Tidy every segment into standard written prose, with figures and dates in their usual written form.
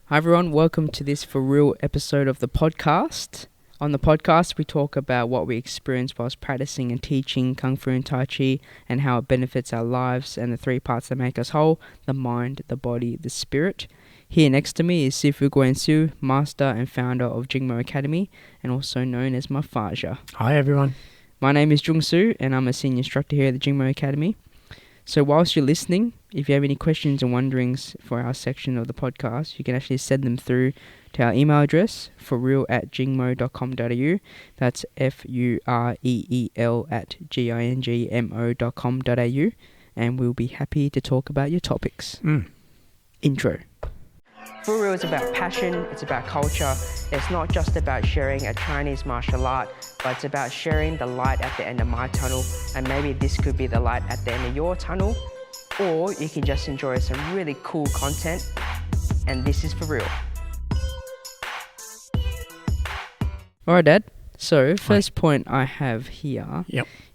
Hi everyone, welcome to this FuReel episode of the podcast. On the podcast, we talk about what we experienced whilst practicing and teaching Kung Fu Tai Chi and how it benefits our lives and the three parts that make us whole, the mind, the body, the spirit. Here next to me is Sifu Guansu, master and founder of Jhung Academy and also known as my Faja. Hi everyone. My name is Jhung and I'm a senior instructor here at the Jhung Academy. So whilst you're listening, if you have any questions and wonderings for our section of the podcast, you can actually send them through to our email address, FuReel@jingmo.com.au. That's FUREEL@GINGMO.com.au. And we'll be happy to talk about your topics. Intro. FuReel is about passion, it's about culture. It's not just about sharing a Chinese martial art, but it's about sharing the light at the end of my tunnel, and maybe this could be the light at the end of your tunnel, or you can just enjoy some really cool content, and this is FuReel. Alright Dad, so first point I have here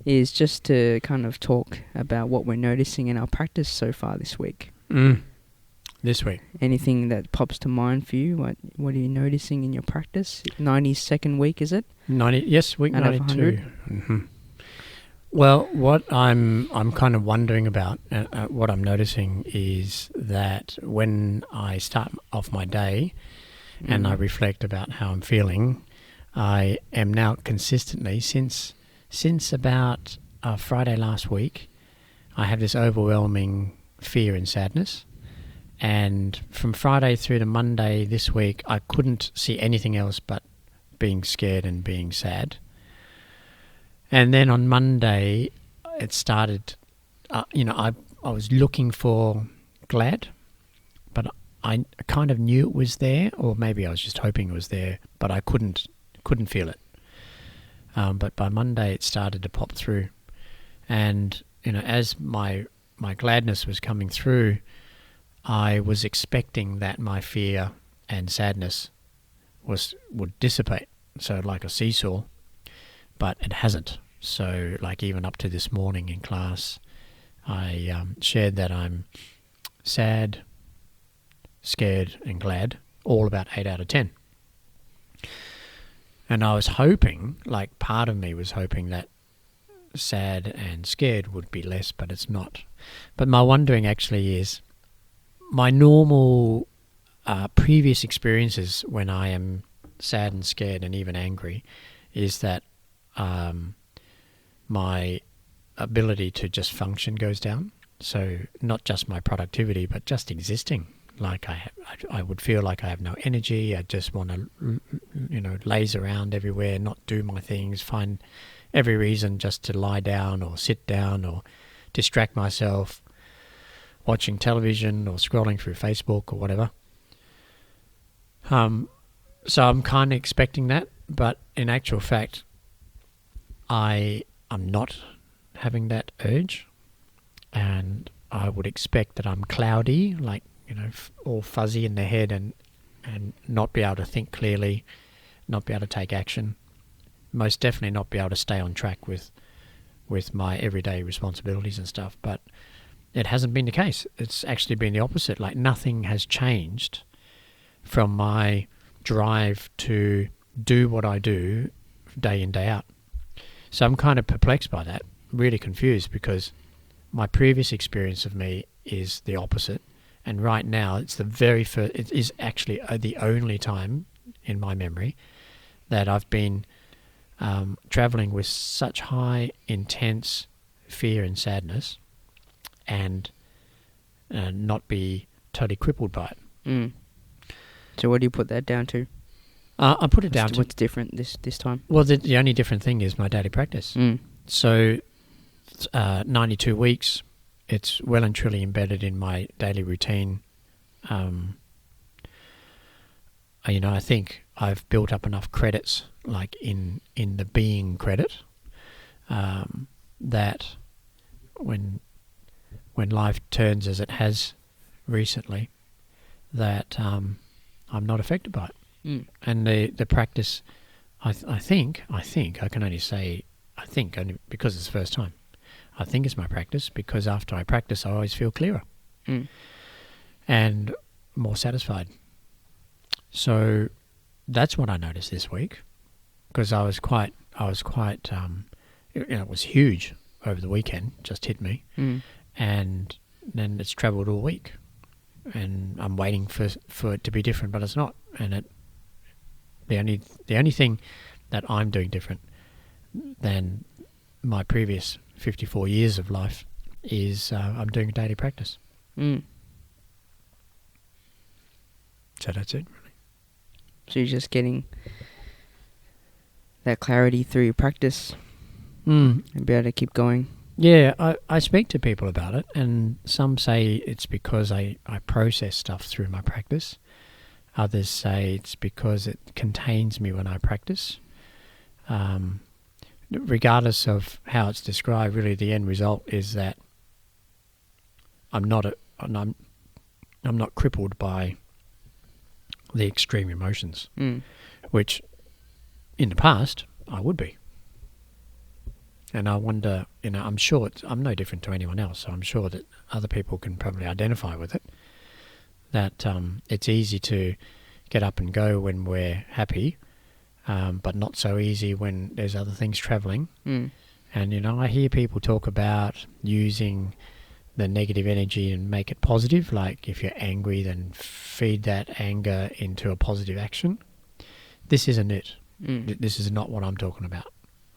is just to kind of talk about what we're noticing in our practice so far this week. This week. Anything that pops to mind for you? What are you noticing in your practice? 92nd week, is it? Week 92. Well, what I'm kind of wondering about, what I'm noticing is that when I start off my day and I reflect about how I'm feeling, I am now consistently, since about Friday last week, I have this overwhelming fear and sadness. And from Friday through to Monday this week, I couldn't see anything else but being scared and being sad. And then on Monday, it started, I was looking for glad, but I kind of knew it was there, or maybe I was just hoping it was there, but I couldn't feel it. But by Monday, it started to pop through. And, as my gladness was coming through, I was expecting that my fear and sadness would dissipate, so like a seesaw, but it hasn't. So like even up to this morning in class, I shared that I'm sad, scared and glad, all about 8 out of 10. And I was hoping, like part of me was hoping that sad and scared would be less, but it's not. But my wondering actually is, my normal previous experiences when I am sad and scared and even angry is that my ability to just function goes down. So not just my productivity, but just existing. Like I would feel like I have no energy. I just want to, laze around everywhere, not do my things, find every reason just to lie down or sit down or distract myself, watching television or scrolling through Facebook or whatever. So I'm kind of expecting that, but in actual fact, I'm not having that urge, and I would expect that I'm cloudy, like, all fuzzy in the head and not be able to think clearly, not be able to take action, most definitely not be able to stay on track with my everyday responsibilities and stuff, but it hasn't been the case. It's actually been the opposite. Like nothing has changed from my drive to do what I do day in, day out. So I'm kind of perplexed by that, really confused, because my previous experience of me is the opposite. And right now it's the very first, it is actually the only time in my memory that I've been traveling with such high, intense fear and sadness and not be totally crippled by it. So what do you put that down to? I put it down to... What's different this time? Well, the only different thing is my daily practice. So 92 weeks, it's well and truly embedded in my daily routine. I think I've built up enough credits, like in the being credit, that when life turns as it has recently, that I'm not affected by it. And the practice, I think I can only say I think only because it's the first time. I think it's my practice because after I practice, I always feel clearer and more satisfied. So that's what I noticed this week, because it was huge over the weekend, just hit me, and then it's travelled all week, and I'm waiting for it to be different, but it's not, and the only thing that I'm doing different than my previous 54 years of life is I'm doing a daily practice. So that's it, really. So you're just getting that clarity through your practice and be able to keep going. Yeah, I speak to people about it, and some say it's because I process stuff through my practice. Others say it's because it contains me when I practice. Regardless of how it's described, really the end result is that I'm not crippled by the extreme emotions, which in the past I would be. And I wonder, I'm sure I'm no different to anyone else, so I'm sure that other people can probably identify with it, that it's easy to get up and go when we're happy, but not so easy when there's other things travelling. And, I hear people talk about using the negative energy and make it positive, like if you're angry, then feed that anger into a positive action. This isn't it. This is not what I'm talking about.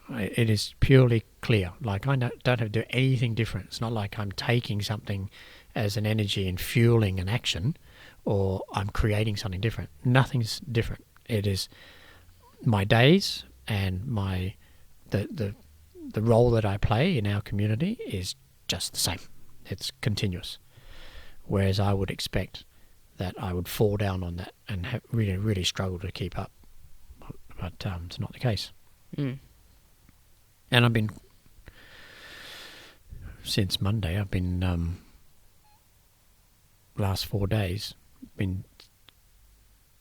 It is purely clear. Like I don't have to do anything different. It's not like I'm taking something as an energy and fueling an action, or I'm creating something different. Nothing's different. It is my days and the role that I play in our community is just the same. It's continuous. Whereas I would expect that I would fall down on that and really, really struggle to keep up. But it's not the case. And I've been, since Monday, last 4 days, been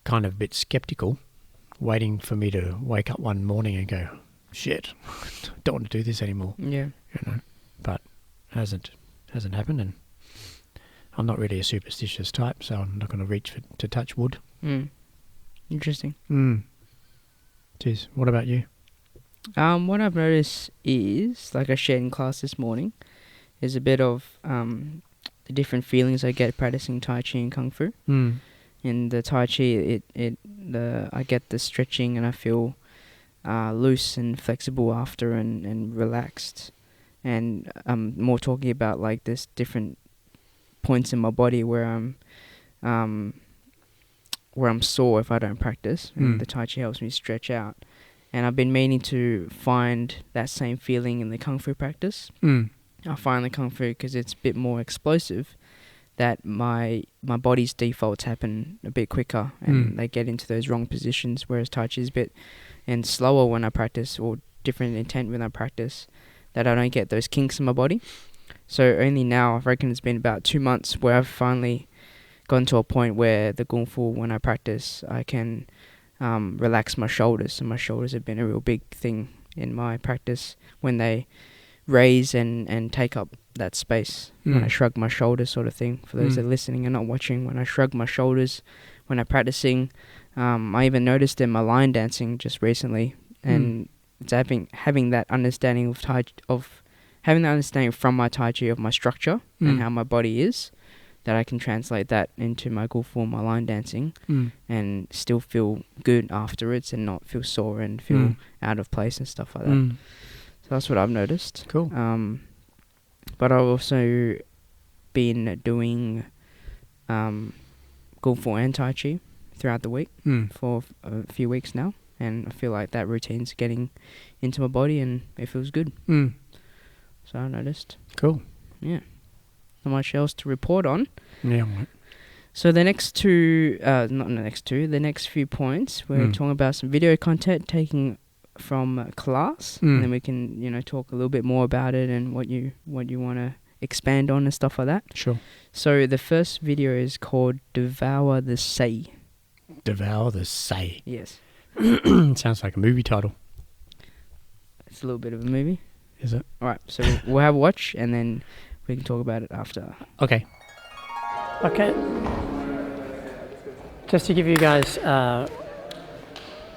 kind of a bit skeptical, waiting for me to wake up one morning and go, shit, don't want to do this anymore. Yeah. But hasn't happened, and I'm not really a superstitious type, so I'm not going to reach to touch wood. Interesting. Cheers. What about you? What I've noticed is, like I shared in class this morning, is a bit of the different feelings I get practicing Tai Chi and Kung Fu. In the Tai Chi, I get the stretching and I feel loose and flexible after and relaxed. And I'm more talking about like this different points in my body where I'm sore if I don't practice, and the Tai Chi helps me stretch out. And I've been meaning to find that same feeling in the Kung Fu practice. I find the Kung Fu, because it's a bit more explosive, that my body's defaults happen a bit quicker and they get into those wrong positions, whereas Tai Chi is a bit and slower when I practice, or different intent when I practice, that I don't get those kinks in my body. So only now, I reckon it's been about 2 months, where I've finally gotten to a point where the Kung Fu, when I practice, I can relax my shoulders. And my shoulders have been a real big thing in my practice, when they raise and take up that space. When I shrug my shoulders, sort of thing. For those that are listening and not watching, when I shrug my shoulders when I'm practicing, I even noticed in my line dancing just recently, and it's having that understanding having that understanding from my Tai Chi of my structure and how my body is, that I can translate that into my Kung Fu, my line dancing, and still feel good afterwards and not feel sore and feel out of place and stuff like that. So that's what I've noticed. Cool. But I've also been doing Kung Fu and Tai Chi throughout the week for a few weeks now, and I feel like that routine's getting into my body and it feels good. So I noticed. Cool. Yeah. Not much else to report on. Yeah, mate. So the next the next few points, we're talking about some video content taking from class, and then we can, talk a little bit more about it and what you want to expand on and stuff like that. Sure. So the first video is called Devour the Say. Devour the Say. Yes. Sounds like a movie title. It's a little bit of a movie. Is it? All right, so we'll have a watch and then we can talk about it after. Okay. Just to give you guys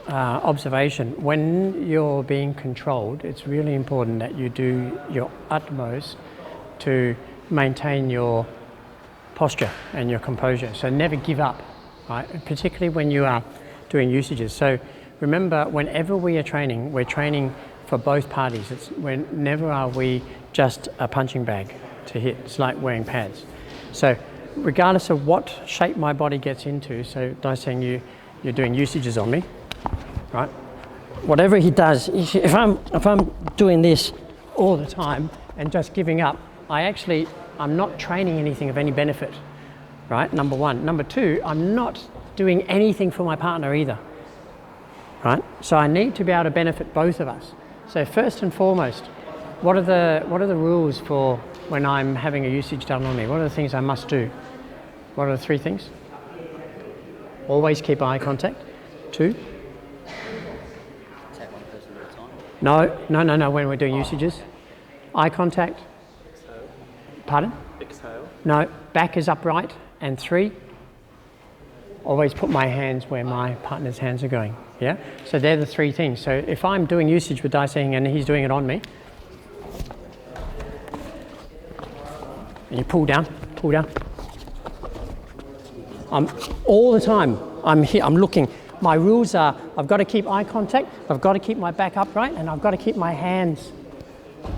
observation, when you're being controlled, it's really important that you do your utmost to maintain your posture and your composure. So never give up, right? Particularly when you are doing usages. So remember, whenever we are training, we're training for both parties. Never are we just a punching bag to hit. It's like wearing pads. So regardless of what shape my body gets into, so Dai saying you're doing usages on me, right? Whatever he does, if I'm doing this all the time and just giving up, I'm not training anything of any benefit, right? Number one. Number two, I'm not doing anything for my partner either, right? So I need to be able to benefit both of us. So first and foremost, what are the rules for when I'm having a usage done on me? What are the things I must do? What are the three things? Always keep eye contact. 2. Take one person at a time. No, when we're doing usages. Eye contact. Exhale. Pardon? Exhale. No, back is upright. And 3, always put my hands where my partner's hands are going. Yeah? So they're the 3 things. So if I'm doing usage with Dai Sing and he's doing it on me, and you pull down. All the time, I'm here, I'm looking. My rules are, I've got to keep eye contact, I've got to keep my back upright, and I've got to keep my hands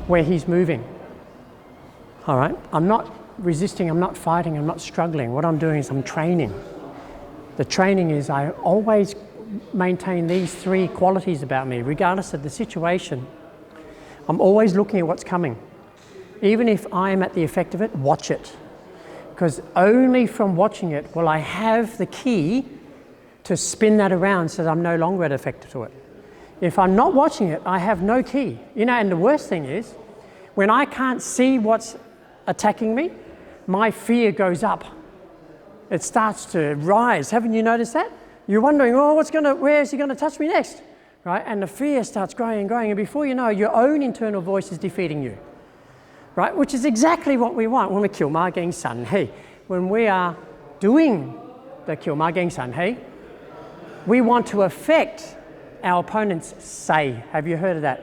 where he's moving. All right? I'm not resisting, I'm not fighting, I'm not struggling. What I'm doing is I'm training. The training is I always maintain these 3 qualities about me, regardless of the situation. I'm always looking at what's coming. Even if I am at the effect of it, watch it. Because only from watching it will I have the key to spin that around so that I'm no longer at effect to it. If I'm not watching it, I have no key. And the worst thing is, when I can't see what's attacking me, my fear goes up. It starts to rise. Haven't you noticed that? You're wondering, where is he going to touch me next? Right? And the fear starts growing and growing, and before you know, your own internal voice is defeating you. Right? Which is exactly what we want when we kill Ma Ging San Hei. When we are doing the kill Ma Ging San Hei, we want to affect our opponent's say. Have you heard of that?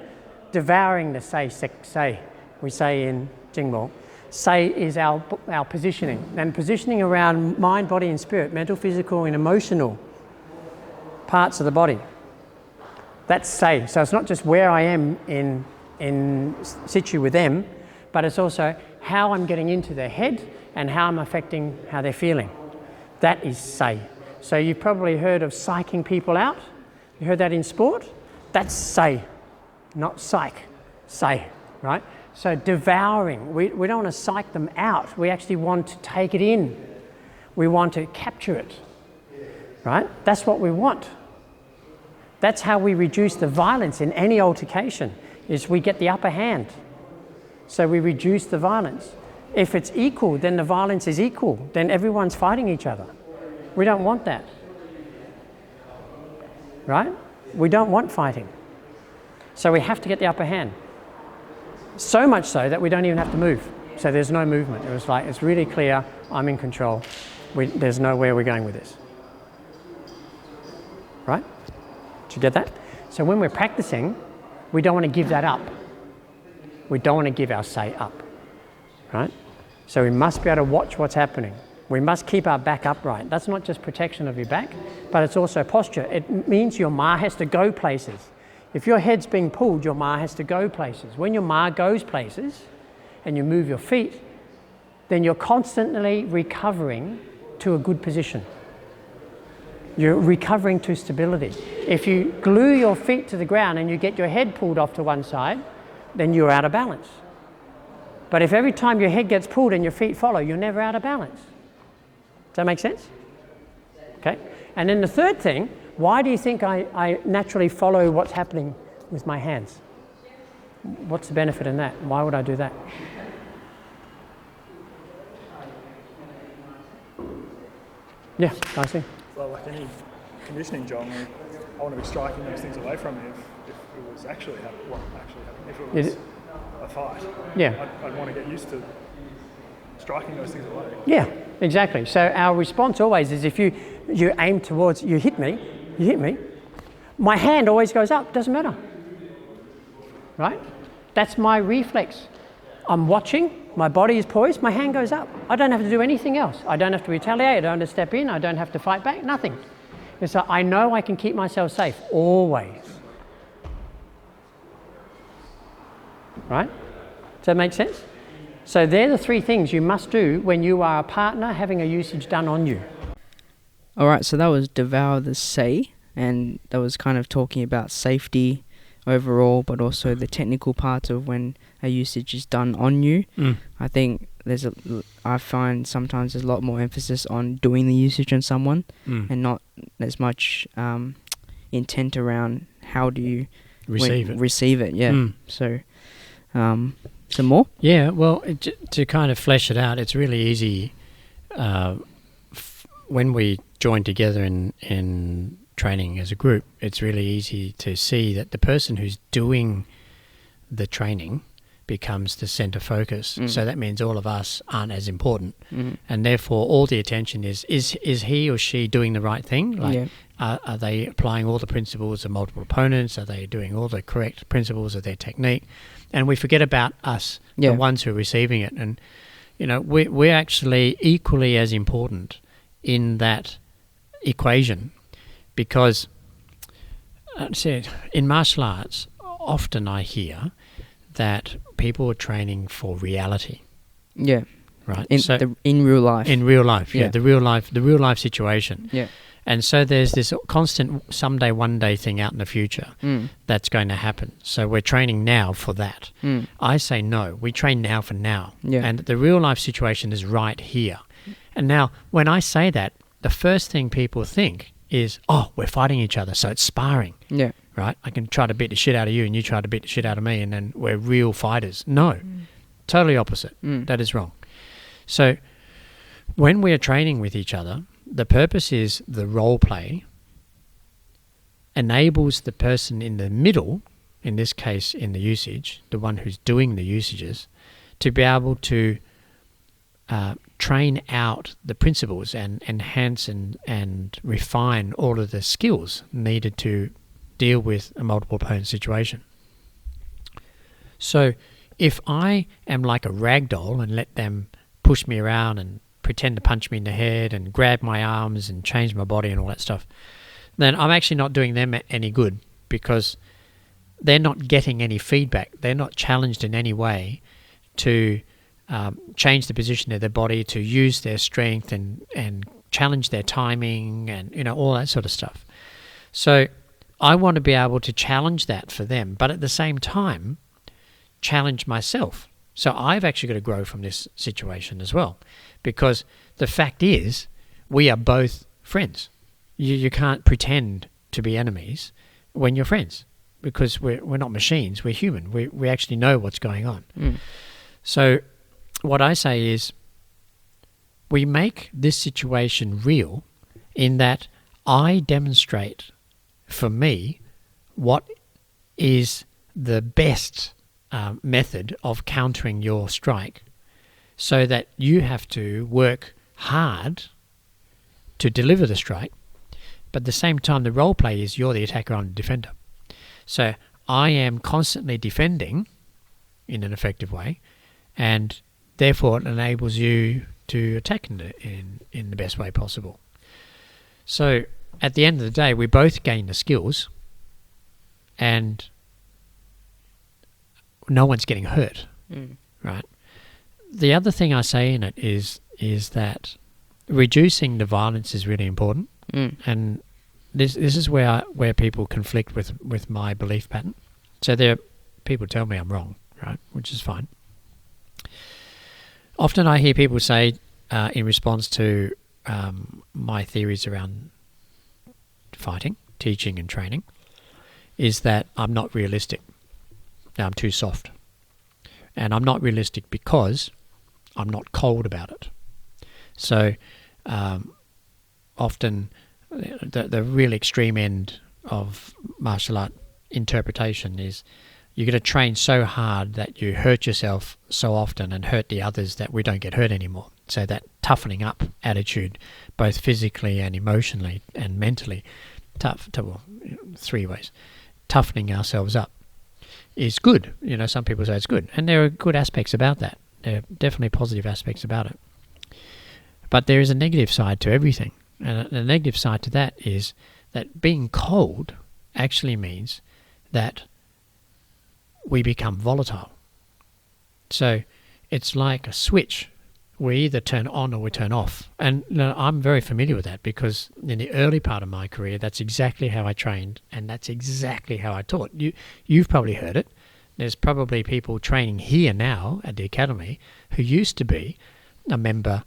Devouring the say. We say in Jing. Say is our positioning. And positioning around mind, body and spirit, mental, physical and emotional parts of the body. That's say. So it's not just where I am in situ with them, but it's also how I'm getting into their head and how I'm affecting how they're feeling. That is say. So you've probably heard of psyching people out. You heard that in sport? That's say, not psych. Say, right? So devouring, we don't want to psych them out. We actually want to take it in. We want to capture it, right? That's what we want. That's how we reduce the violence in any altercation, is we get the upper hand. So we reduce the violence. If it's equal, then the violence is equal. Then everyone's fighting each other. We don't want that. Right? We don't want fighting. So we have to get the upper hand. So much so that we don't even have to move. So there's no movement. It was like, it's really clear, I'm in control. There's nowhere we're going with this. Right? Did you get that? So when we're practicing, we don't want to give that up. We don't want to give our say up, right? So we must be able to watch what's happening. We must keep our back upright. That's not just protection of your back, but it's also posture. It means your ma has to go places. If your head's being pulled, your ma has to go places. When your ma goes places and you move your feet, then you're constantly recovering to a good position. You're recovering to stability. If you glue your feet to the ground and you get your head pulled off to one side, then you're out of balance. But if every time your head gets pulled and your feet follow, you're never out of balance. Does that make sense? Okay. And then the third thing, why do you think I naturally follow what's happening with my hands? What's the benefit in that? Why would I do that? Yeah, I see. Well, like any conditioning, Jhung, I want to be striking those things away from you if it was actually happening. If it was a fight, yeah, I'd want to get used to striking those things away. Yeah, exactly. So our response always is if you aim towards, you hit me, my hand always goes up, doesn't matter. Right? That's my reflex. I'm watching, my body is poised, my hand goes up. I don't have to do anything else. I don't have to retaliate, I don't have to step in, I don't have to fight back, nothing. And so I know I can keep myself safe, always. Right? Does that make sense? So they're the 3 things you must do when you are a partner having a usage done on you. All right, so that was Devour the Say, and that was kind of talking about safety overall, but also the technical parts of when a usage is done on you. I think I find sometimes there's a lot more emphasis on doing the usage on someone and not as much intent around how do you receive it. Yeah. So some more? Yeah, well, to kind of flesh it out, it's really easy when we join together in training as a group, it's really easy to see that the person who's doing the training becomes the center focus. So that means all of us aren't as important. And therefore all the attention is he or she doing the right thing? Like, are they applying all the principles of multiple opponents? Are they doing all the correct principles of their technique? And we forget about us, the ones who are receiving it. And, we're actually equally as important in that equation. Because in martial arts, often I hear that people are training for reality. Yeah. Right. In real life. In real life, the real life situation. Yeah. And so there's this constant someday, one day thing out in the future that's going to happen. So we're training now for that. I say no. We train now for now. Yeah. And the real life situation is right here. And now, when I say that, the first thing people think is, we're fighting each other, so it's sparring. Yeah. Right? I can try to beat the shit out of you and you try to beat the shit out of me and then we're real fighters. No. Totally opposite. That is wrong. So when we are training with each other, the purpose is the role play enables the person in the middle, in this case in the usage, the one who's doing the usages, to be able to train out the principles and enhance and refine all of the skills needed to deal with a multiple opponent situation. So if I am like a rag doll and let them push me around and pretend to punch me in the head and grab my arms and change my body and all that stuff, then I'm actually not doing them any good because they're not getting any feedback. They're not challenged in any way to change the position of their body, to use their strength and challenge their timing and all that sort of stuff. So I want to be able to challenge that for them, but at the same time challenge myself. So I've actually got to grow from this situation as well, because the fact is we are both friends. You can't pretend to be enemies when you're friends, because we're not machines, we're human. We actually know what's going on. So what I say is we make this situation real in that I demonstrate for me what is the best method of countering your strike, so that you have to work hard to deliver the strike, but at the same time the role play is you're the attacker, I'm the defender. So I am constantly defending in an effective way, and therefore it enables you to attack in the best way possible. So at the end of the day, we both gain the skills and no one's getting hurt, right? The other thing I say in it is that reducing the violence is really important, and this is where people conflict with my belief pattern. So people tell me I'm wrong, right, which is fine. Often I hear people say in response to my theories around fighting, teaching and training, is that I'm not realistic. Now I'm too soft. And I'm not realistic because I'm not cold about it. So often the real extreme end of martial art interpretation is you're going to train so hard that you hurt yourself so often and hurt the others that we don't get hurt anymore. So that toughening up attitude, both physically and emotionally and mentally, three ways, toughening ourselves up is good. Some people say it's good, and there are good aspects about that. There are definitely positive aspects about it. But there is a negative side to everything, and the negative side to that is that being cold actually means that we become volatile. So it's like a switch. We either turn on or we turn off. And I'm very familiar with that, because in the early part of my career, that's exactly how I trained, and that's exactly how I taught. You've probably heard it. There's probably people training here now at the academy who used to be a member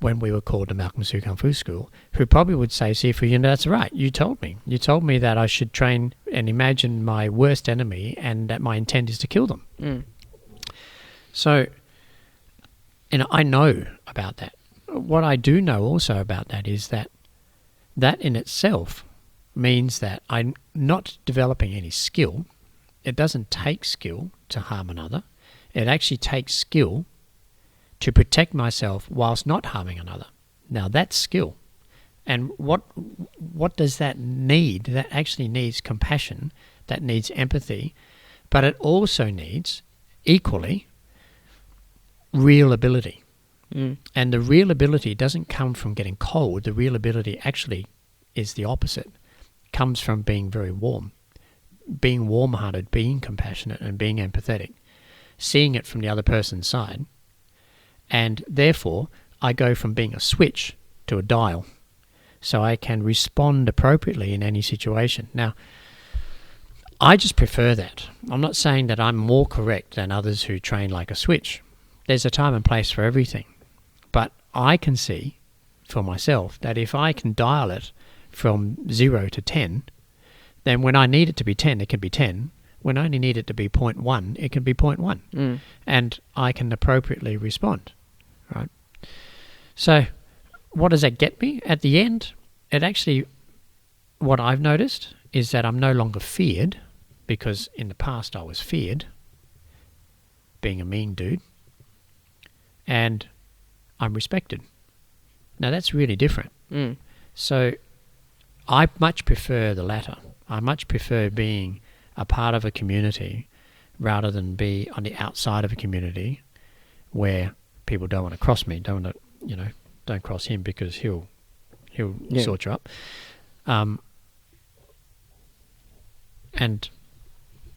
when we were called the Malcolm Su Kung Fu School, who probably would say, Sifu, that's right. You told me that I should train and imagine my worst enemy and that my intent is to kill them. Mm. So, I know about that. What I do know also about that is that in itself means that I'm not developing any skill. It doesn't take skill to harm another. It actually takes skill to protect myself whilst not harming another. Now that's skill. And what does that need? That actually needs compassion, that needs empathy, but it also needs, equally, real ability. Mm. And the real ability doesn't come from getting cold. The real ability actually is the opposite. It comes from being very warm, being warm-hearted, being compassionate, and being empathetic, seeing it from the other person's side. And therefore, I go from being a switch to a dial, so I can respond appropriately in any situation. Now, I just prefer that. I'm not saying that I'm more correct than others who train like a switch. There's a time and place for everything. But I can see for myself that if I can dial it from 0 to 10, then when I need it to be 10, it can be 10. When I only need it to be 0.1, it can be 0.1. Mm. And I can appropriately respond. Right. So what does that get me? At the end, it actually, what I've noticed is that I'm no longer feared, because in the past I was feared, being a mean dude, and I'm respected. Now that's really different. Mm. So I much prefer the latter. I much prefer being a part of a community rather than be on the outside of a community where people don't want to cross me, don't cross him because he'll sort you up. And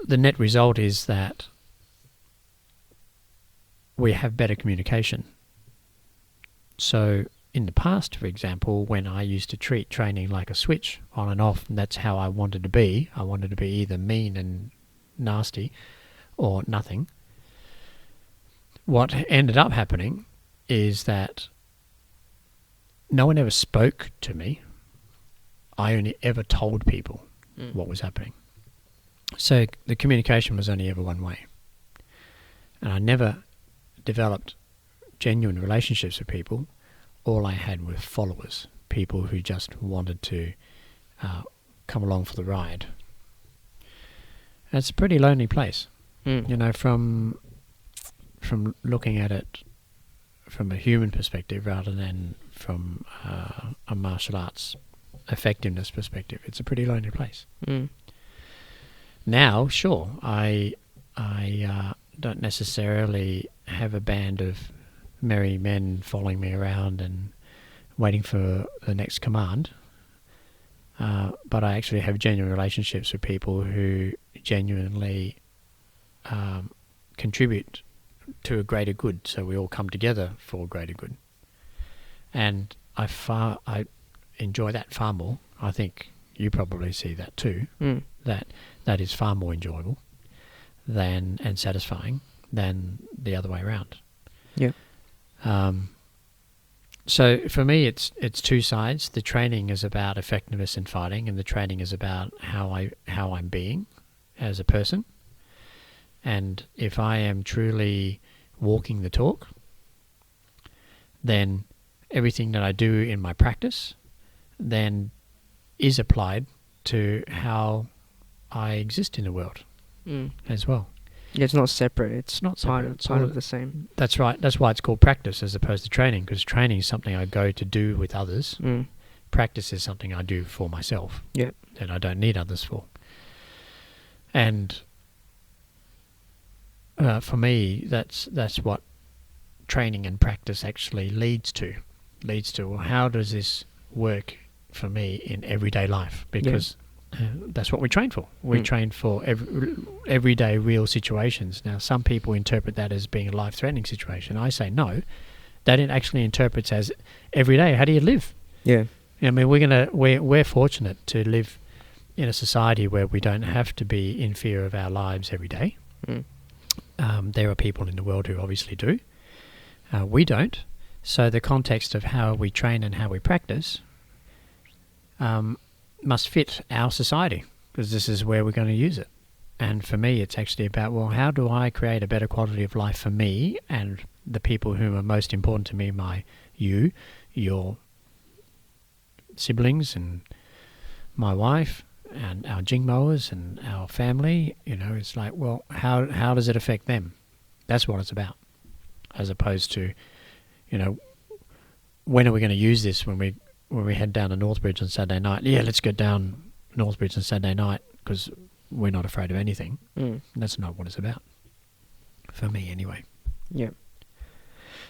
the net result is that we have better communication. So in the past, for example, when I used to treat training like a switch on and off, and that's how I wanted to be either mean and nasty or nothing. What ended up happening is that no one ever spoke to me. I only ever told people what was happening. So the communication was only ever one way. And I never developed genuine relationships with people. All I had were followers, people who just wanted to come along for the ride. And it's a pretty lonely place. From looking at it from a human perspective rather than from a martial arts effectiveness perspective. It's a pretty lonely place. Mm. Now, sure, I don't necessarily have a band of merry men following me around and waiting for the next command, but I actually have genuine relationships with people who genuinely contribute to a greater good, so we all come together for a greater good. And I enjoy that far more. I think you probably see that too. That is far more enjoyable and satisfying than the other way around. Yeah. So for me, it's two sides. The training is about effectiveness in fighting, and the training is about how I'm being as a person. And if I am truly walking the talk, then everything that I do in my practice then is applied to how I exist in the world as well. Yeah, it's not separate. It's not separate. part of the same. That's right. That's why it's called practice as opposed to training, because training is something I go to do with others. Practice is something I do for myself. Yeah. That I don't need others for. And for me, that's what training and practice actually leads to. Well, how does this work for me in everyday life? Because that's what we train for. We train for everyday real situations. Now, some people interpret that as being a life-threatening situation. I say no. That it actually interprets as every day. How do you live? Yeah. I mean, we're fortunate to live in a society where we don't have to be in fear of our lives every day. There are people in the world who obviously do. We don't. So the context of how we train and how we practice must fit our society, because this is where we're going to use it. And for me, it's actually about, well, how do I create a better quality of life for me and the people who are most important to me, your siblings and my wife and our Jing mowers and our family. It's like, well, how does it affect them? That's what it's about, as opposed to, when are we going to use this when we head down to Northbridge on Saturday night? Yeah, let's go down Northbridge on Saturday night because we're not afraid of anything. That's not what it's about, for me anyway. Yeah.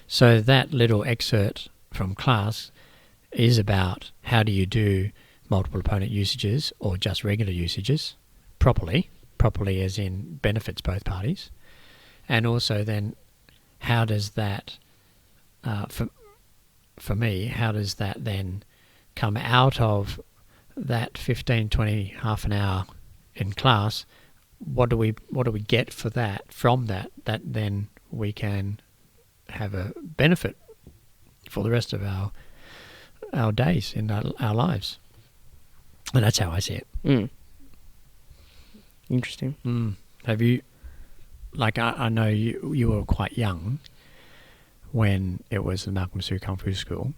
So that little excerpt from class is about how do you do multiple opponent usages or just regular usages properly as in benefits both parties, and also then how does that, for me, how does that then come out of that 15, 20, half an hour in class? What do we get from that then we can have a benefit for the rest of our days in our lives. And that's how I see it. Interesting. Have you, I know you were quite young when it was the Malcolm Su Kung Fu School.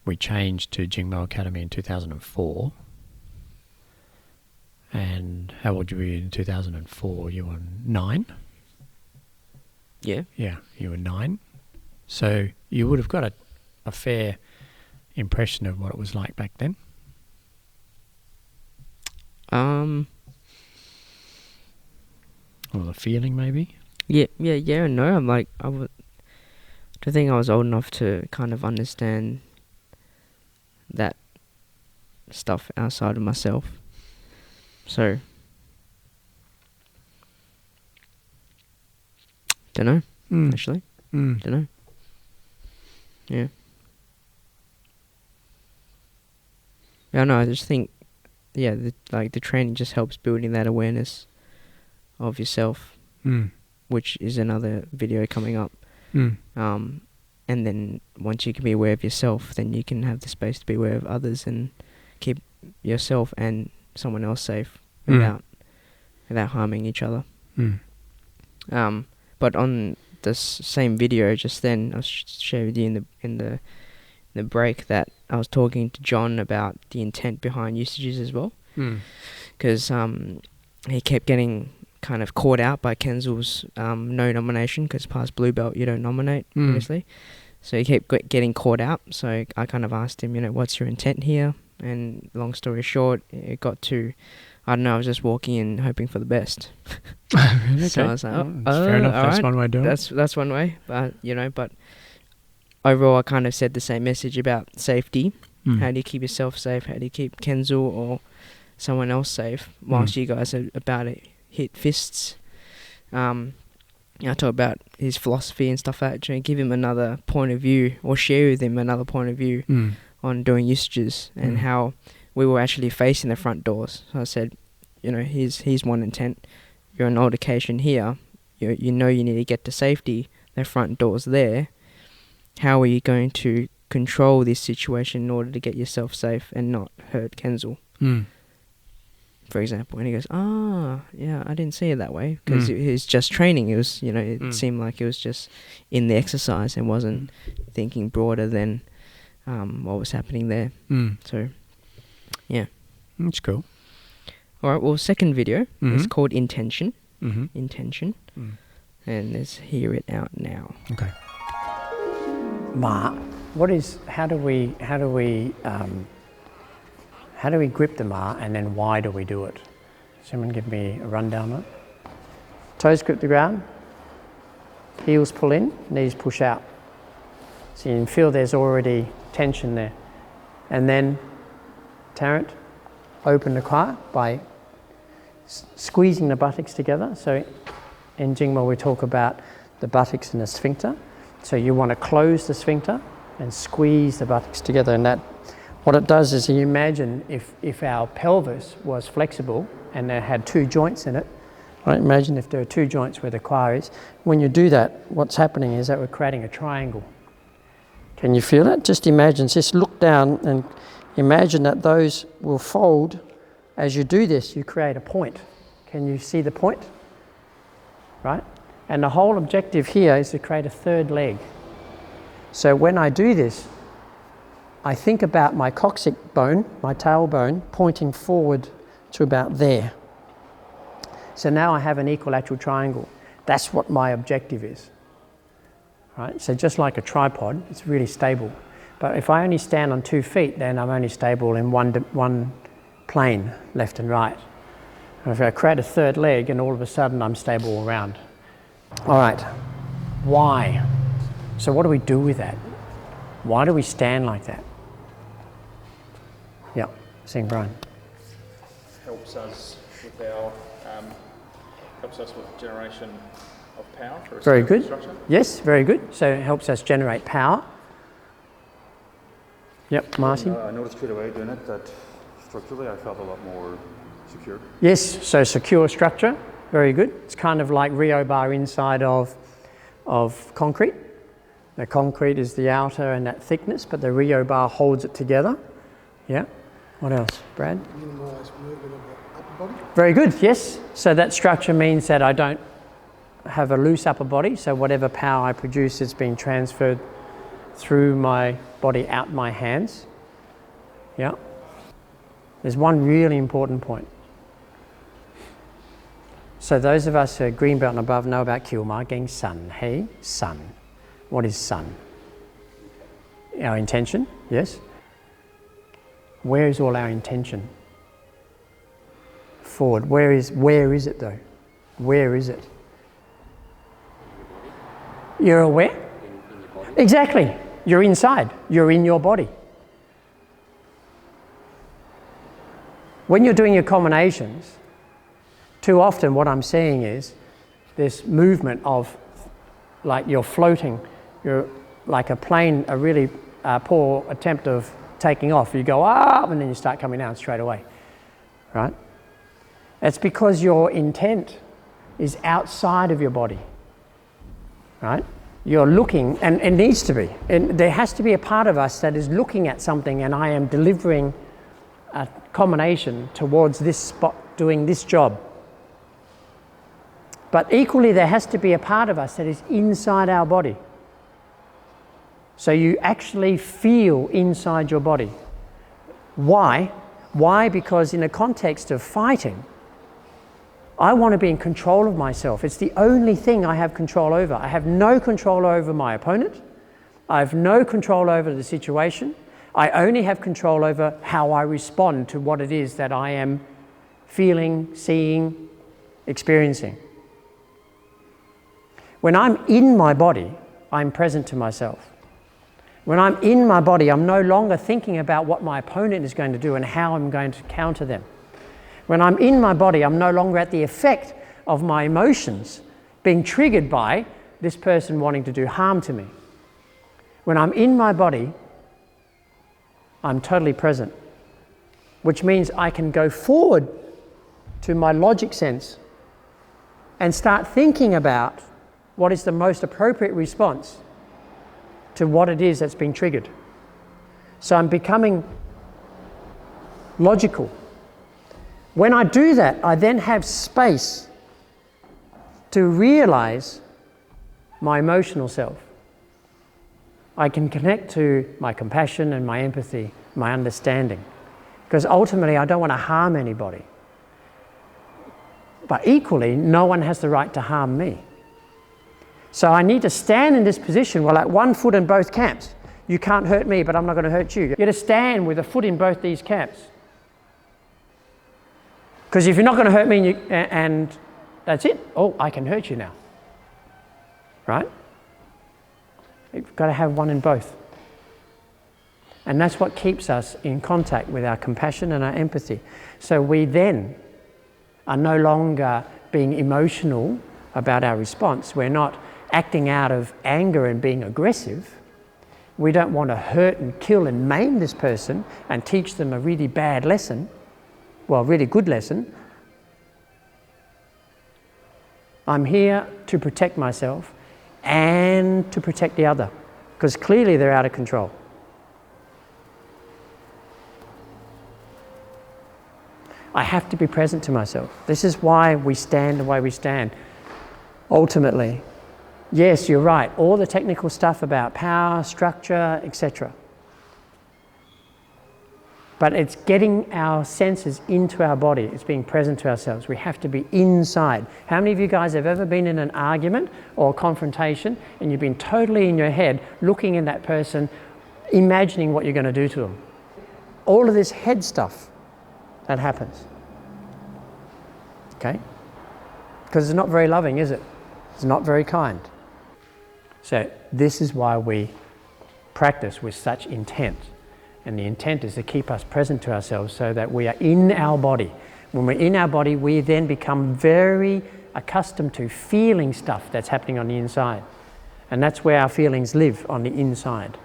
We changed to Jingmo Academy in 2004. And how old were you in 2004? You were 9? Yeah. Yeah, you were 9. So you would have got a fair impression of what it was like back then. Or the feeling, maybe. Yeah, and no. I'm like, I don't think I was old enough to kind of understand that stuff outside of myself. So, don't know. Actually, don't know. Yeah. Yeah, no. I just think, the training just helps building that awareness of yourself, which is another video coming up. And then once you can be aware of yourself, then you can have the space to be aware of others and keep yourself and someone else safe without harming each other. But on this same video just then, I shared with you in the break that I was talking to John about the intent behind usages as well, because he kept getting kind of caught out by Kenzel's no nomination, because past blue belt you don't nominate, obviously. So he kept getting caught out. So I kind of asked him, what's your intent here? And long story short, it got to, I don't know, I was just walking in hoping for the best. Okay. So I was like, fair enough. That's right. one way to do it. That's one way, but but overall, I kind of said the same message about safety. How do you keep yourself safe? How do you keep Kenzel or someone else safe whilst you guys are about to hit fists? I talk about his philosophy and stuff like that, give him another point of view, or share with him another point of view on doing usages and how we were actually facing the front doors. So I said, here's one intent. You're on altercation here. You need to get to safety. The front door's there. How are you going to control this situation in order to get yourself safe and not hurt Kenzel? For example, and he goes, yeah, I didn't see it that way, because it was just training. It was, it seemed like it was just in the exercise and wasn't thinking broader than what was happening there. So, yeah. That's cool. All right, well, second video is Mhm. called Intention. Mhm. Intention. Mm. And let's hear it out now. Okay. Ma. How do we grip the ma, and then why do we do it? Someone give me a rundown on it. Toes grip the ground, heels pull in, knees push out. So you can feel there's already tension there. And then, Tarrant, open the quad by squeezing the buttocks together. So in Jing, we talk about the buttocks and the sphincter. So you want to close the sphincter and squeeze the buttocks together. And that, what it does is, you imagine if our pelvis was flexible and it had two joints in it, right? Imagine if there are two joints where the quad is. When you do that, what's happening is that we're creating a triangle. Can you feel it? Just imagine, just look down and imagine that those will fold. As you do this, you create a point. Can you see the point? Right? And the whole objective here is to create a third leg. So when I do this, I think about my coccyx bone, my tailbone, pointing forward to about there. So now I have an equilateral triangle. That's what my objective is. Right? So just like a tripod, it's really stable. But if I only stand on 2 feet, then I'm only stable in one plane, left and right. And if I create a third leg, and all of a sudden I'm stable all around. All right, why? So what do we do with that? Why do we stand like that? Yeah, seeing Brian. Helps us with our generation of power for a Very stable good. structure. Yes, very good. So it helps us generate power. Yep, Marty. I noticed straight away doing it that structurally I felt a lot more secure. Yes, so secure structure, very good. It's kind of like rebar inside of concrete. The concrete is the outer and that thickness, but the rebar holds it together. Yeah. What else, Brad? Minimise movement of the upper body. Very good, yes. So that structure means that I don't have a loose upper body, so whatever power I produce is being transferred through my body out my hands. Yeah. There's one really important point. So those of us who are green belt and above know about Kilma, Ging Sun. Hey, sun. What is sun? Our intention, yes. Where is all our intention? Forward. Where is it though? Where is it? You're aware? Exactly. You're inside. You're in your body. When you're doing your combinations, too often what I'm seeing is this movement of like you're floating, you're like a plane, a really poor attempt of taking off. You go up and then you start coming down straight away, right? It's because your intent is outside of your body, right? You're looking, and it needs to be, and there has to be a part of us that is looking at something, and I am delivering a combination towards this spot, doing this job. But equally, there has to be a part of us that is inside our body. So you actually feel inside your body. Why? Why? Because in the context of fighting, I want to be in control of myself. It's the only thing I have control over. I have no control over my opponent. I have no control over the situation. I only have control over how I respond to what it is that I am feeling, seeing, experiencing. When I'm in my body, I'm present to myself. When I'm in my body, I'm no longer thinking about what my opponent is going to do and how I'm going to counter them. When I'm in my body, I'm no longer at the effect of my emotions being triggered by this person wanting to do harm to me. When I'm in my body, I'm totally present, which means I can go forward to my logic sense and start thinking about what is the most appropriate response to what it is that's been triggered. So I'm becoming logical. When I do that, I then have space to realize my emotional self. I can connect to my compassion and my empathy, my understanding. Because ultimately, I don't want to harm anybody. But equally, no one has the right to harm me. So I need to stand in this position while at one foot in both camps. You can't hurt me, but I'm not going to hurt you. You got to stand with a foot in both these camps. Because if you're not going to hurt me and that's it, oh, I can hurt you now. Right? You've got to have one in both. And that's what keeps us in contact with our compassion and our empathy. So we then are no longer being emotional about our response. We're not acting out of anger and being aggressive. We don't want to hurt and kill and maim this person and teach them a really bad lesson, well, a really good lesson. I'm here to protect myself and to protect the other, because clearly they're out of control. I have to be present to myself. This is why we stand the way we stand. Ultimately, yes, you're right, all the technical stuff about power, structure, etc. But it's getting our senses into our body. It's being present to ourselves. We have to be inside. How many of you guys have ever been in an argument or a confrontation and you've been totally in your head, looking at that person, imagining what you're going to do to them? All of this head stuff that happens. Okay? Because it's not very loving, is it? It's not very kind. So this is why we practice with such intent. And the intent is to keep us present to ourselves so that we are in our body. When we're in our body, we then become very accustomed to feeling stuff that's happening on the inside. And that's where our feelings live, on the inside.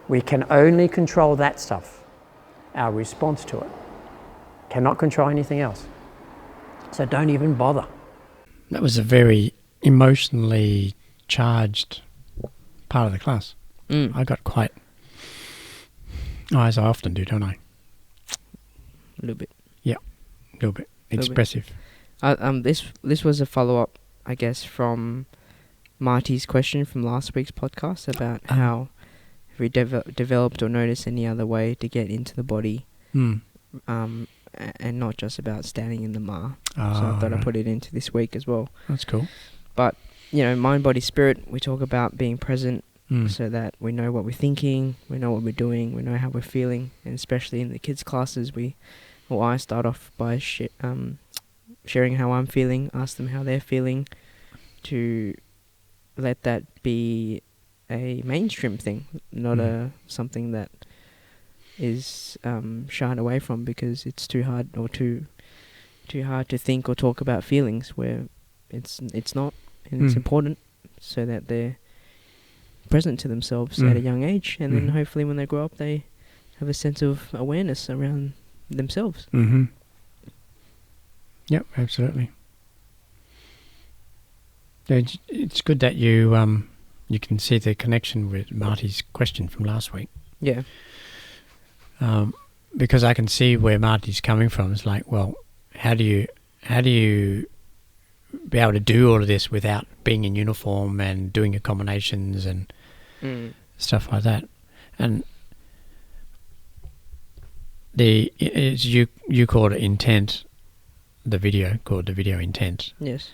We can only control that stuff, our response to it. Cannot control anything else. So don't even bother. That was a very emotionally charged part of the class. I got quite, as I often do, don't I? A little bit. Yeah, a little bit. Expressive. This was a follow-up, I guess, from Marty's question from last week's podcast about how if we developed or noticed any other way to get into the body, and not just about standing in the ma. So I thought I'd put it into this week as well. That's cool. But, mind, body, spirit, we talk about being present so that we know what we're thinking, we know what we're doing, we know how we're feeling. And especially in the kids' classes, I start off by sharing how I'm feeling, ask them how they're feeling, to let that be a mainstream thing, not something that is shied away from because it's too hard or too hard to think or talk about feelings, where it's not, and it's important so that they're present to themselves at a young age, and then hopefully when they grow up they have a sense of awareness around themselves. Yep, absolutely. It's good that you can see the connection with Marty's question from last week. Yeah. Because I can see where Marty's coming from. It's like, well, how do you be able to do all of this without being in uniform and doing your combinations and stuff like that? And you called it intent, the video called the video intent. Yes.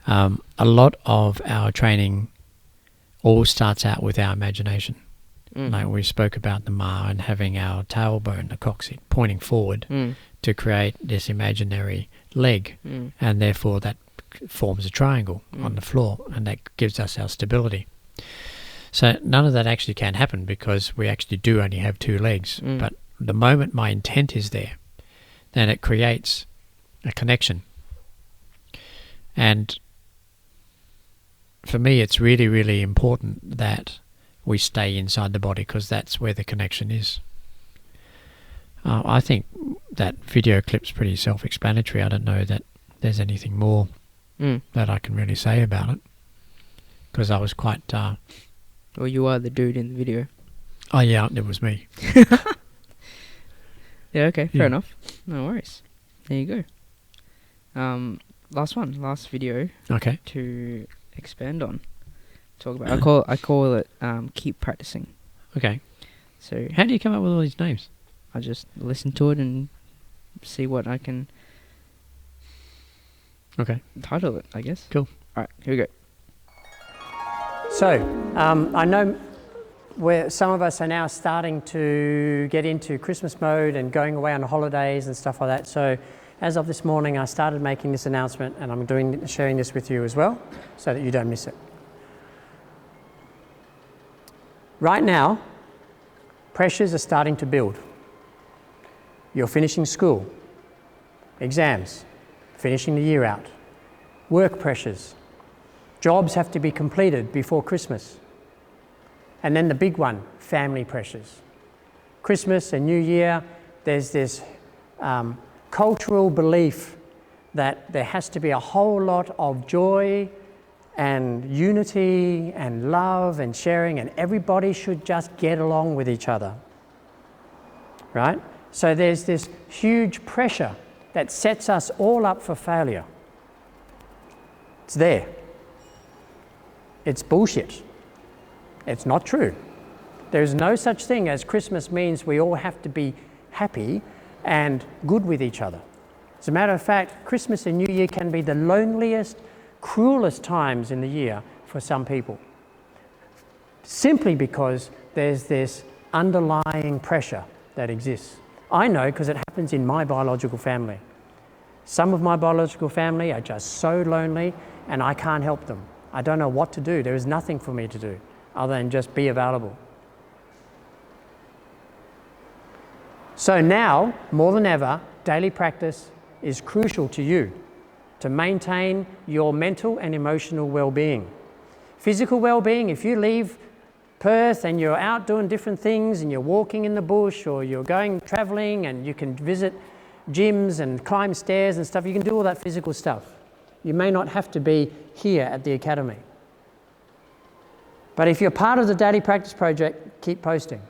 A lot of our training all starts out with our imagination. Like we spoke about the ma and having our tailbone, the coccyx, pointing forward to create this imaginary leg, and therefore that forms a triangle on the floor, and that gives us our stability. So none of that actually can happen because we actually do only have two legs. But the moment my intent is there, then it creates a connection. And for me, it's really, really important that we stay inside the body because that's where the connection is. I think that video clip's pretty self-explanatory. I don't know that there's anything more that I can really say about it because I was quite... Well, you are the dude in the video. Oh, yeah, it was me. Yeah, okay, fair enough. No worries. There you go. Last video. Okay. To expand on. Talk about. I call it keep practicing. Okay. So how do you come up with all these names? I just listen to it and see what I can Okay. title it, I guess. Cool. All right, here we go. So, I know where some of us are now starting to get into Christmas mode and going away on holidays and stuff like that. So, as of this morning, I started making this announcement, and I'm sharing this with you as well, so that you don't miss it. Right now, pressures are starting to build. You're finishing school, exams, finishing the year out, work pressures, jobs have to be completed before Christmas. And then the big one, family pressures. Christmas and New Year, there's this cultural belief that there has to be a whole lot of joy and unity and love and sharing, and everybody should just get along with each other, right? So there's this huge pressure that sets us all up for failure. It's there. It's bullshit. It's not true. There's no such thing as Christmas means we all have to be happy and good with each other. As a matter of fact, Christmas and New Year can be the loneliest, cruelest times in the year for some people, simply because there's this underlying pressure that exists. I know because it happens in my biological family. Some of my biological family are just so lonely and I can't help them. I don't know what to do. There is nothing for me to do other than just be available. So now, more than ever, daily practice is crucial to you to maintain your mental and emotional well-being. Physical well-being, if you leave Perth and you're out doing different things and you're walking in the bush or you're going traveling and you can visit gyms and climb stairs and stuff, you can do all that physical stuff. You may not have to be here at the academy. But if you're part of the Daily Practice Project, keep posting.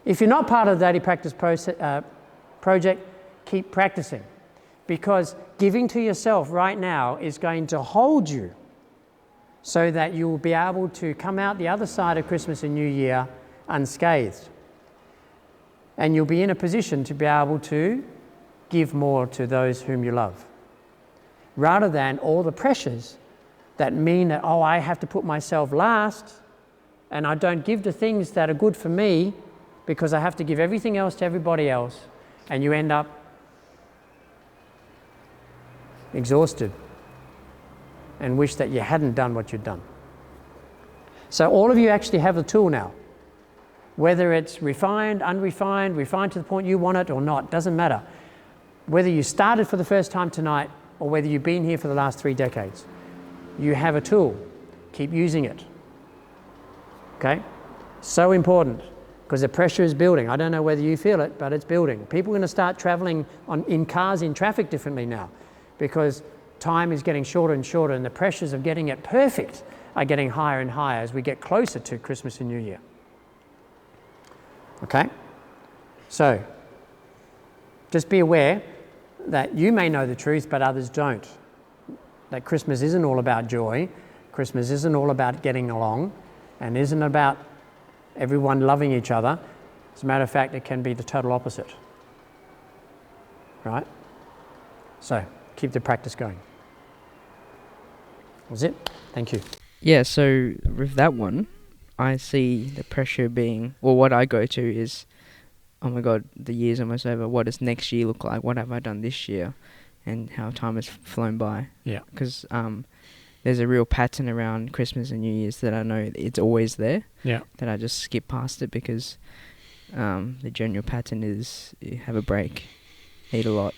If you're not part of the Daily Practice Project, keep practicing. Because giving to yourself right now is going to hold you so that you will be able to come out the other side of Christmas and New Year unscathed. And you'll be in a position to be able to give more to those whom you love, rather than all the pressures that mean that, oh, I have to put myself last and I don't give the things that are good for me because I have to give everything else to everybody else, and you end up exhausted and wish that you hadn't done what you'd done. So all of you actually have the tool now. Whether it's refined, unrefined, refined to the point you want it or not, doesn't matter. Whether you started for the first time tonight or whether you've been here for the last 3 decades, you have a tool. Keep using it. Okay? So important, because the pressure is building. I don't know whether you feel it, but it's building. People are going to start traveling in cars in traffic differently now, because time is getting shorter and shorter, and the pressures of getting it perfect are getting higher and higher as we get closer to Christmas and New Year. Okay? So, just be aware that you may know the truth, but others don't. That Christmas isn't all about joy. Christmas isn't all about getting along, and isn't about everyone loving each other. As a matter of fact, it can be the total opposite. Right? So, keep the practice going. That's it. Thank you. Yeah, so with that one, I see the pressure being, well, what I go to is, oh my God, the year's almost over. What does next year look like? What have I done this year? And how time has flown by. Yeah. Because there's a real pattern around Christmas and New Year's that I know it's always there. Yeah. That I just skip past it because the general pattern is you have a break, eat a lot,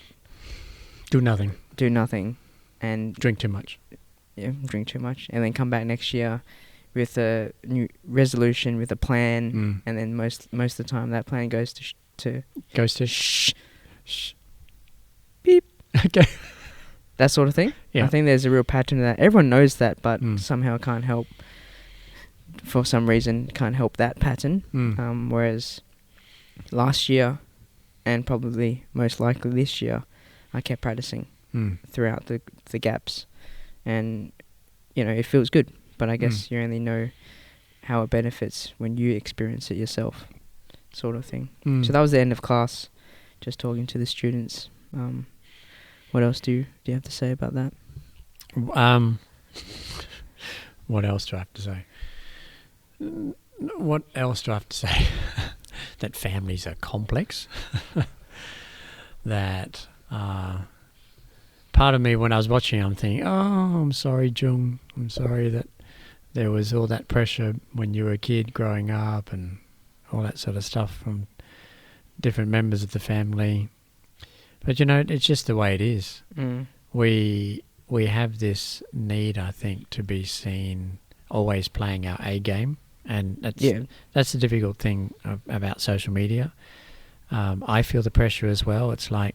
Do nothing, and drink too much. Yeah, drink too much, and then come back next year with a new resolution, with a plan, and then most of the time that plan goes to shh, beep. Okay. That sort of thing. Yeah. I think there's a real pattern of that. Everyone knows that, but somehow can't help, for some reason, can't help that pattern. Whereas last year, and probably most likely this year, I kept practicing throughout the gaps. And, you know, it feels good. But I guess you only know how it benefits when you experience it yourself, sort of thing. So that was the end of class, just talking to the students. What else do you have to say about that? What else do I have to say? What else do I have to say? That families are complex. That part of me, when I was watching, I'm thinking, oh, I'm sorry, Jhung. I'm sorry that there was all that pressure when you were a kid growing up and all that sort of stuff from different members of the family. But, it's just the way it is. Mm. We have this need, I think, to be seen always playing our A game. And that's the difficult thing about social media. I feel the pressure as well. It's like,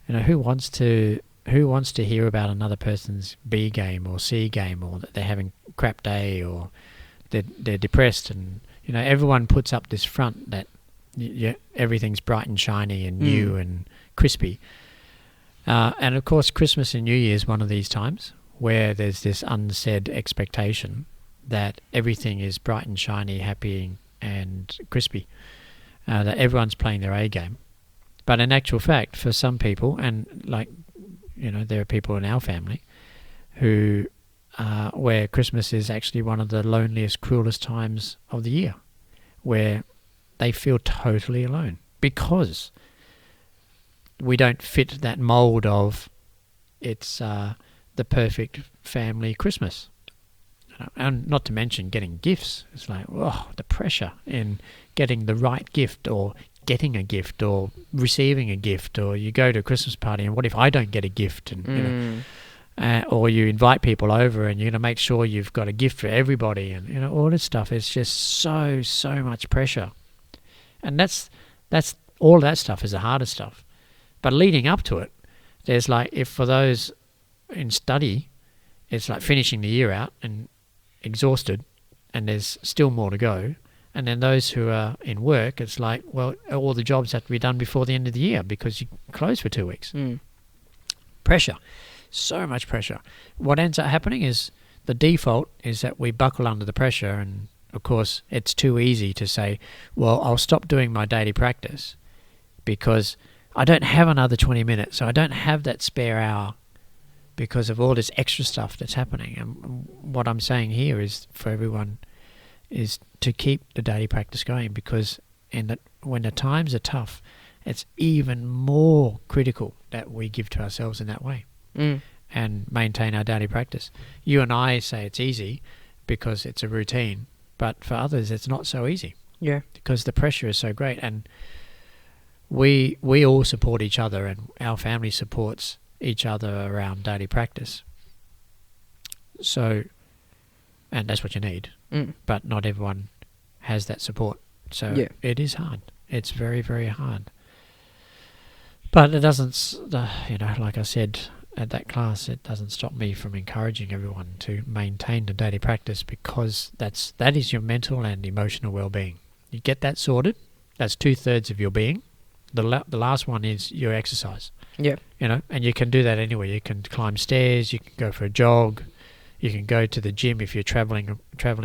who wants to hear about another person's B game or C game, or that they're having a crap day, or they're depressed, and everyone puts up this front that everything's bright and shiny and new and crispy. And of course, Christmas and New Year is one of these times where there's this unsaid expectation that everything is bright and shiny, happy and crispy, that everyone's playing their A game. But in actual fact, for some people, and there are people in our family who, where Christmas is actually one of the loneliest, cruelest times of the year, where they feel totally alone because we don't fit that mold of it's the perfect family Christmas. And not to mention getting gifts. It's like, the pressure in getting the right gift, or getting a gift, or receiving a gift, or you go to a Christmas party and what if I don't get a gift? And or you invite people over and you're going to make sure you've got a gift for everybody, and all this stuff is just so much pressure. And that's all that stuff is the hardest stuff. But leading up to it, there's like, if for those in study, it's like finishing the year out and exhausted, and there's still more to go. And then those who are in work, it's like, well, all the jobs have to be done before the end of the year because you close for 2 weeks. Pressure, so much pressure. What ends up happening is the default is that we buckle under the pressure, and of course it's too easy to say, well, I'll stop doing my daily practice because I don't have another 20 minutes, so I don't have that spare hour because of all this extra stuff that's happening. And what I'm saying here is for everyone is to keep the daily practice going, because when the times are tough, it's even more critical that we give to ourselves in that way and maintain our daily practice. You and I say it's easy because it's a routine, but for others it's not so easy. Yeah. Because the pressure is so great, and we all support each other, and our family supports each other around daily practice. So, and that's what you need. But not everyone has that support. So it is hard. It's very, very hard. But it doesn't, like I said at that class, it doesn't stop me from encouraging everyone to maintain the daily practice, because that is your mental and emotional well-being. You get that sorted, that's 2/3 of your being. The last one is your exercise. Yeah. And you can do that anywhere. You can climb stairs, you can go for a jog, you can go to the gym if you're traveling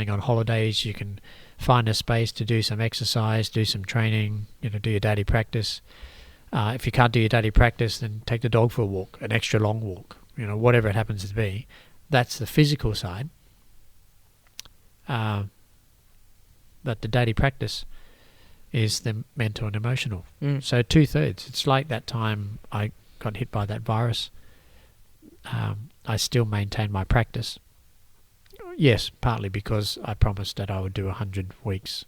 on holidays, you can find a space to do some exercise, do some training, do your daily practice. If you can't do your daily practice, then take the dog for a walk, an extra long walk, whatever it happens to be. That's the physical side. But the daily practice is the mental and emotional. So 2/3. It's like that time I got hit by that virus. I still maintain my practice. Yes, partly because I promised that I would do 100 weeks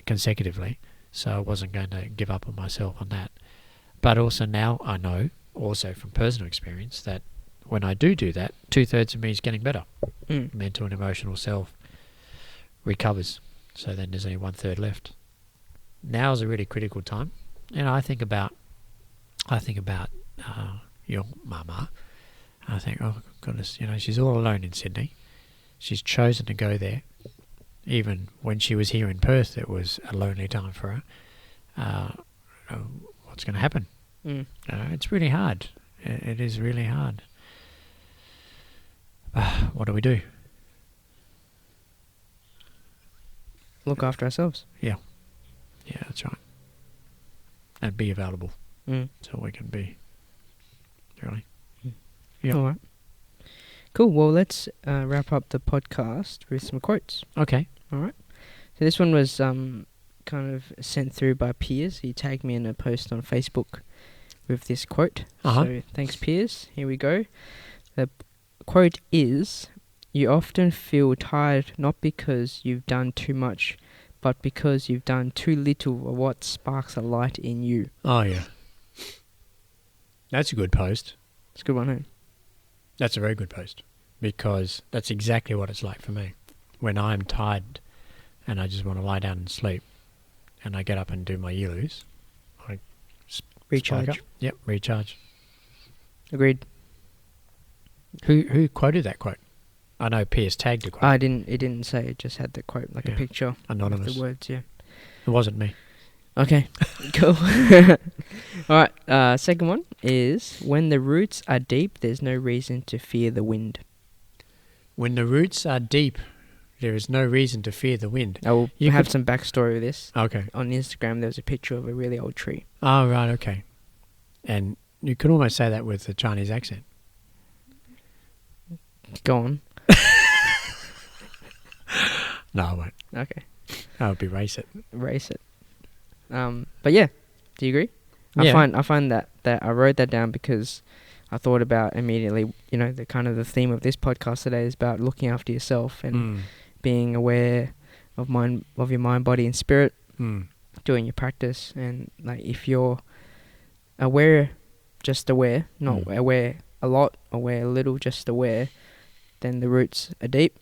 consecutively, so I wasn't going to give up on myself on that. But also now I know, also from personal experience, that when I do that, 2/3 of me is getting better. Mental and emotional self recovers. So then there's only 1/3 left. Now is a really critical time. I think about your mama. I think, oh goodness, she's all alone in Sydney. She's chosen to go there. Even when she was here in Perth, it was a lonely time for her. What's going to happen? It's really hard. It is really hard. What do we do? Look after ourselves. Yeah. Yeah, that's right. And be available. So we can be really. Yeah. All right. Cool. Well, let's wrap up the podcast with some quotes. Okay. All right. So this one was kind of sent through by Piers. He tagged me in a post on Facebook with this quote. So thanks, Piers. Here we go. The quote is, "You often feel tired not because you've done too much, but because you've done too little of what sparks a light in you." Oh, yeah. That's a good post. It's a good one, hey? That's a very good post, because that's exactly what it's like for me. When I'm tired and I just want to lie down and sleep, and I get up and do my Yilus, I Recharge. spike up. Yep, recharge. Agreed. Who quoted that quote? I know Piers tagged the quote. It didn't say, it just had the quote, like a picture. Anonymous. Of the words, yeah. It wasn't me. Okay, cool. All right, second one is, "When the roots are deep, there's no reason to fear the wind." When the roots are deep, there is no reason to fear the wind. I will have some backstory of this. Okay. On Instagram, there was a picture of a really old tree. Oh, right, okay. And you could almost say that with a Chinese accent. Go on. No, I won't. Okay. I would erase it. Erase it. But yeah, do you agree? Yeah. I find that I wrote that down because I thought about immediately, the kind of the theme of this podcast today is about looking after yourself and being aware of your mind, body and spirit, doing your practice. And like, if you're aware, just aware, not aware a lot, aware a little, just aware, then the roots are deep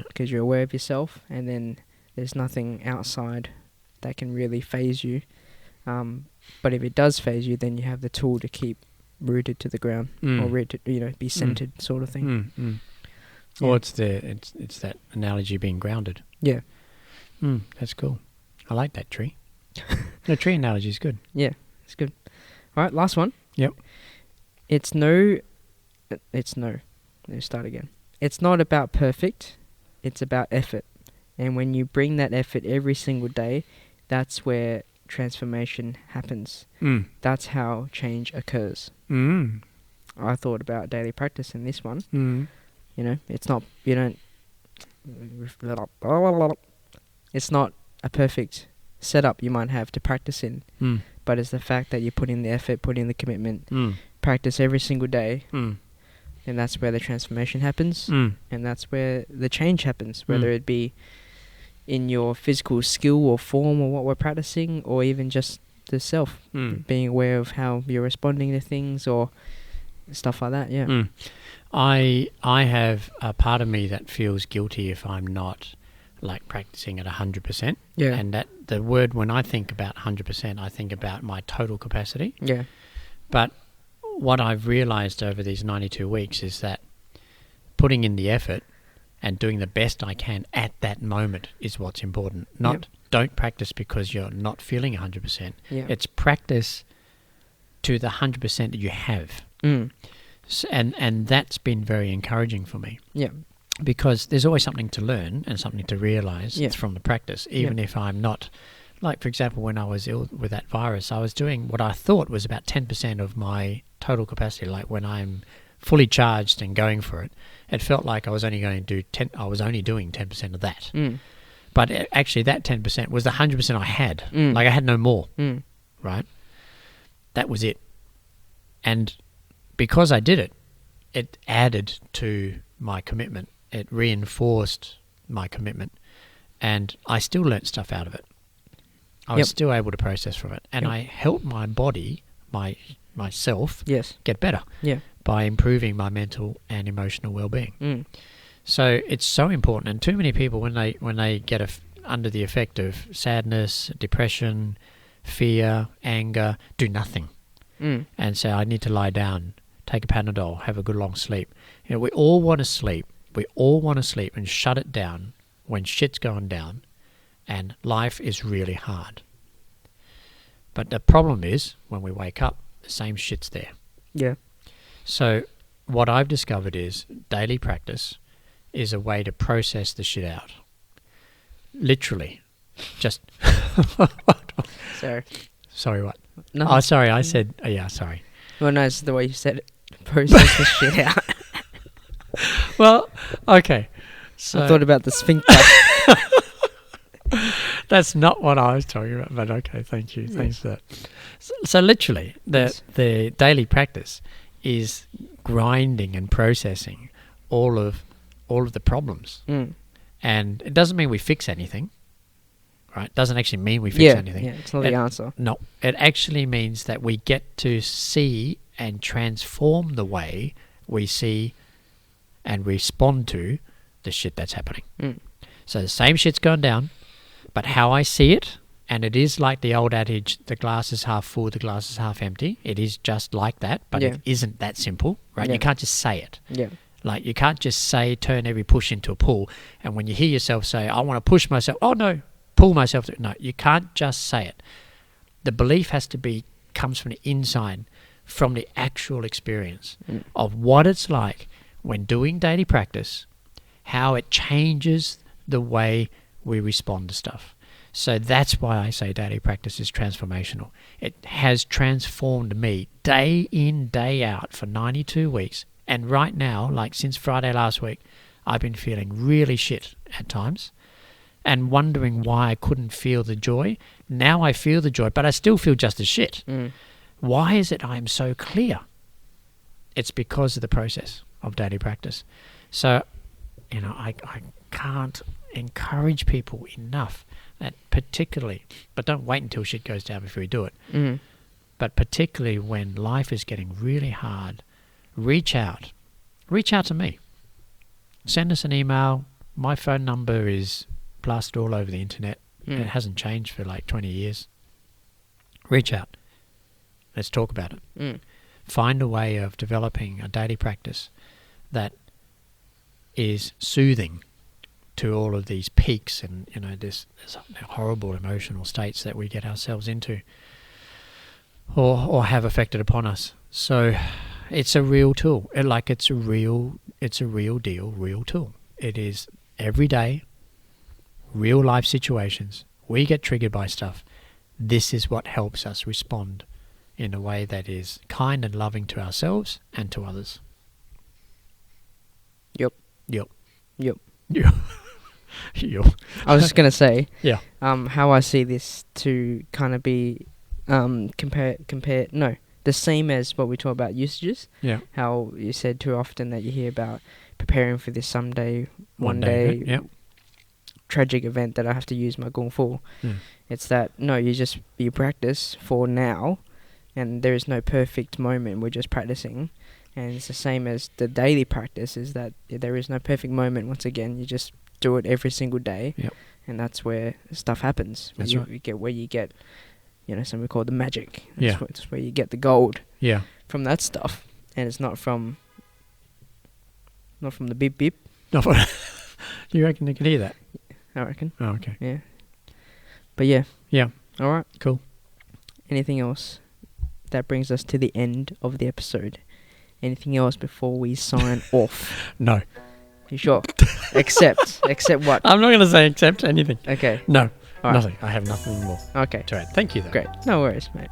because you're aware of yourself, and then there's nothing outside that can really phase you. But if it does phase you, then you have the tool to keep rooted to the ground, or rooted, be centered, sort of thing. Yeah. Or it's that analogy, being grounded. Yeah. That's cool. I like that tree. The tree analogy is good. Yeah, it's good. All right, last one. Yep. Let me start again. It's not about perfect, it's about effort. And when you bring that effort every single day, that's where transformation happens. That's how change occurs. I thought about daily practice in this one. It's not, it's not a perfect setup you might have to practice in, but it's the fact that you put in the effort, put in the commitment, practice every single day, and that's where the transformation happens, and that's where the change happens, whether it be in your physical skill or form or what we're practicing, or even just the self, being aware of how you're responding to things or stuff like that. Yeah. I have a part of me that feels guilty if I'm not like practicing at 100%. Yeah. And that the word, when I think about 100%, I think about my total capacity. Yeah. But what I've realized over these 92 weeks is that putting in the effort and doing the best I can at that moment is what's important. Not don't practice because you're not feeling 100%. Yeah. It's practice to the 100% that you have. So, and that's been very encouraging for me. Yeah. Because there's always something to learn and something to realize from the practice, even if I'm not. Like, for example, when I was ill with that virus, I was doing what I thought was about 10% of my total capacity. Like, when I'm fully charged and going for it, it felt like I was only going to do I was only doing 10% of that. But actually, that 10% was the 100% I had. Like, I had no more. Right? That was it. And because I did it, it added to my commitment. It reinforced my commitment. And I still learnt stuff out of it. I was still able to process from it. And I helped my body, myself, get better by improving my mental and emotional well-being. So it's so important. And too many people, when they get under the effect of sadness, depression, fear, anger, do nothing. And say, I need to lie down, take a Panadol, have a good long sleep. We all want to sleep. We all want to sleep and shut it down when shit's going down and life is really hard. But the problem is, when we wake up, the same shit's there. Yeah. So what I've discovered is daily practice is a way to process the shit out. Literally. Just... Sorry. Sorry, what? No. Oh, sorry, I said... yeah, sorry. Well, no, it's the way you said it. process the shit out. Well, okay. So I thought about the sphincter. that's not what I was talking about, but okay, thank you. Thanks for that. So literally, the daily practice is grinding and processing all of the problems. And it doesn't mean we fix anything, right? It doesn't actually mean we fix anything. Yeah, it's not the answer. No, it actually means that we get to see and transform the way we see and respond to the shit that's happening. So the same shit's going down, but how I see it, and it is like the old adage, the glass is half full, the glass is half empty. It is just like that, but it isn't that simple, right? Yeah. You can't just say it. Yeah. Like, you can't just say, turn every push into a pull, and when you hear yourself say, I want to push myself, oh no, pull myself. No, you can't just say it. The belief has to comes from the inside, from the actual experience of what it's like when doing daily practice, how it changes the way we respond to stuff. So that's why I say daily practice is transformational. It has transformed me day in, day out for 92 weeks. And right now, like since Friday last week, I've been feeling really shit at times and wondering why I couldn't feel the joy. Now I feel the joy, but I still feel just as shit. Why is it I'm so clear? It's because of the process of daily practice. So, I can't encourage people enough that particularly, but don't wait until shit goes down before you do it, but particularly when life is getting really hard, reach out to me. Send us an email. My phone number is plastered all over the internet. It hasn't changed for like 20 years. Reach out. Let's talk about it. Find a way of developing a daily practice that is soothing to all of these peaks and this horrible emotional states that we get ourselves into or have affected upon us. So it's a real tool. It's a real deal, real tool. It is every day, real life situations. We get triggered by stuff. This is what helps us respond in a way that is kind and loving to ourselves and to others. Yep. I was just going to say, yeah. How I see this to kind of be the same as what we talk about usages. Yeah. How you said too often that you hear about preparing for this someday, one day tragic event that I have to use my Kung Fu. It's that, no, you practice for now, and there is no perfect moment. We're just practicing. And it's the same as the daily practice, is that there is no perfect moment. Once again, you just do it every single day, and that's where stuff happens. That's right. You get something we call the magic. Yeah. That's where you get the gold. Yeah. From that stuff, and it's not from the beep beep. You reckon they can hear that? I reckon. Oh, okay. Yeah. But yeah. Yeah. All right. Cool. Anything else? That brings us to the end of the episode. Anything else before we sign off? No. You sure? Except what? I'm not going to say except anything. Okay. No. All right. Nothing. I have nothing more Okay. to add. Thank you, though. Great. No worries, mate.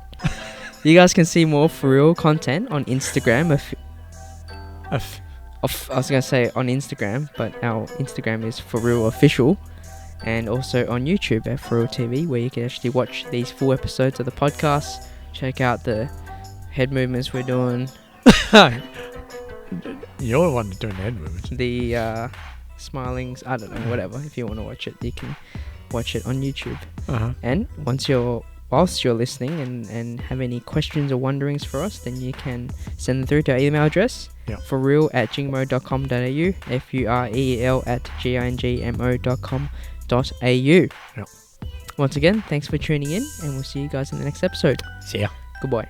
You guys can see more FuReel content on Instagram. I was going to say on Instagram, but our Instagram is FuReel Official. And also on YouTube at FuReel TV, where you can actually watch these full episodes of the podcast. Check out the head movements we're doing. You're the one doing the head movements. The smilings, I don't know, whatever. If you want to watch it, you can watch it on YouTube. And whilst you're listening and have any questions or wonderings for us, then you can send them through to our email address, FuReel@jingmo.com.au, FuReel@jingmo.com.au. Once again, thanks for tuning in, and we'll see you guys in the next episode. See ya. Goodbye.